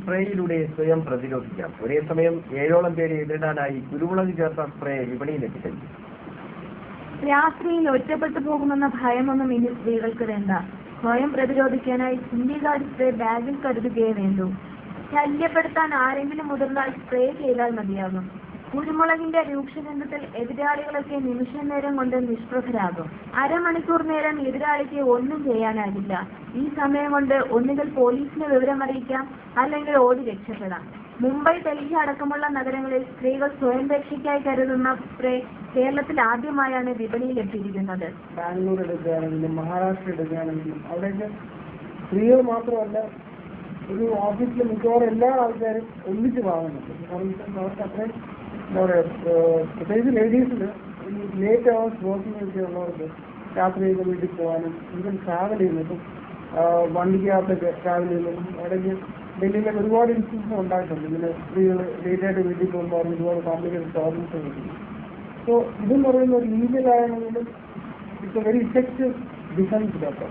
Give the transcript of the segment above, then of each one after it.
സ്പ്രേയിലൂടെ സ്വയം പ്രതിരോധിക്കാം. ഒരേസമയം 7ഓളം പേരെ എതിരിടാനായി കുരുമുളക് ചേർത്ത സ്പ്രേ വിപണിയിലെത്തിക്കഴിഞ്ഞു. രാത്രിയിൽ ഒറ്റപ്പെട്ടു പോകുമെന്ന ഭയമൊന്നും ഇനി സ്ത്രീകൾക്ക് വേണ്ട. സ്വയം പ്രതിരോധിക്കാനായി ചില്ലി ഗാർഡ് സ്പ്രേ ബാഗിൽ കരുതുകയേ വേണ്ടൂ. ശല്യപ്പെടുത്താൻ ആരെങ്കിലും മുതിർന്നാൽ സ്പ്രേ ചെയ്താൽ മതിയാകും. കുരുമുളകിന്റെ രൂക്ഷഗന്ധത്തിൽ എതിരാളികളൊക്കെ നിമിഷ നേരം കൊണ്ട് നിഷ്പ്രഭരാകും. അരമണിക്കൂർ നേരം എതിരാളിക്ക് ഒന്നും ചെയ്യാനാകില്ല. ഈ സമയം കൊണ്ട് ഒന്നുകിൽ പോലീസിനെ വിവരം അറിയിക്കാം, അല്ലെങ്കിൽ ഓടി രക്ഷപ്പെടാം. മുംബൈ, ഡൽഹി അടക്കമുള്ള നഗരങ്ങളിൽ സ്ത്രീകൾ സ്വയം രക്ഷയ്ക്കായി കരുതുന്ന സ്പ്രേ കേരളത്തിൽ ആദ്യമായാണ് വിപണിയിലെത്തിയിരിക്കുന്നത്. ബാംഗ്ലൂർ എടുക്കുകയാണെങ്കിലും മഹാരാഷ്ട്ര എടുക്കുകയാണെങ്കിലും അവിടെയൊക്കെ സ്ത്രീകൾ മാത്രമല്ല, ഒരു ഓഫീസിലെ മിക്കവാറും എല്ലാ ആൾക്കാരും ഒന്നിച്ച് വാങ്ങുന്നുണ്ട്. കാരണം അവർക്ക് അത്രയും എന്താ പറയുക, പ്രത്യേകിച്ച് ലേഡീസിന് ഈ ലേറ്റ് അവേഴ്സ് വർക്കിംഗ് ഒക്കെ ഉള്ളവർക്ക് രാത്രിയൊക്കെ വീട്ടിൽ പോകാനും ഈവൻ ട്രാവൽ ചെയ്യുന്നതും വണ്ടിക്കകത്തൊക്കെ ട്രാവൽ ചെയ്യുന്നതും ഇടയ്ക്ക് ഡൽഹിയിലൊക്കെ ഒരുപാട് ഇൻസിഡൻസ് ഉണ്ടായിട്ടുണ്ട്. ഇങ്ങനെ സ്ത്രീകൾ ലേറ്റായിട്ട് വീട്ടിൽ പോകുമ്പോൾ അവർക്ക് ഒരുപാട് കോംപ്ലിക്കേറ്റഡ് പ്രോബ്ലംസ് വരുന്നു. സോ ഇതെന്ന് പറയുന്ന ഒരു ലീഗലായതുകൊണ്ടും it's a very effective defence doctor.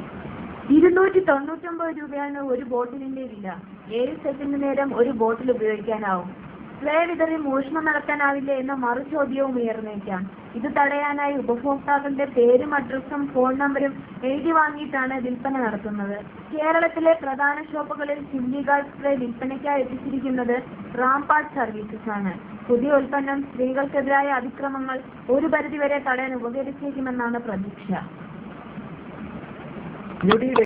299 രൂപയാണ് ഒരു ബോട്ടിലിന്റെ വില. 7 സെക്കൻഡ് നേരം ഒരു ബോട്ടിൽ ഉപയോഗിക്കാനാവും. സ്പ്രേ വിതറി മോഷണം നടത്താനാവില്ല എന്ന മറുചോദ്യവും ഉയർന്നേക്കാം. ഇത് തടയാനായി ഉപഭോക്താക്കളുടെ പേരും അഡ്രസ്സും ഫോൺ നമ്പരും എഴുതി വാങ്ങിയിട്ടാണ് വിൽപ്പന നടത്തുന്നത്. കേരളത്തിലെ പ്രധാന ഷോപ്പുകളിൽ ചില്ലി ഗാർഡ് സ്പ്രേ വിൽപ്പനയ്ക്കായി എത്തിച്ചിരിക്കുന്നത് റാംപാഡ് സർവീസസ് ആണ്. പുതിയ ഉൽപ്പന്നം സ്ത്രീകൾക്കെതിരായ അതിക്രമങ്ങൾ ഒരു പരിധിവരെ തടയാൻ ഉപകരിച്ചേക്കുമെന്നാണ് പ്രതീക്ഷ.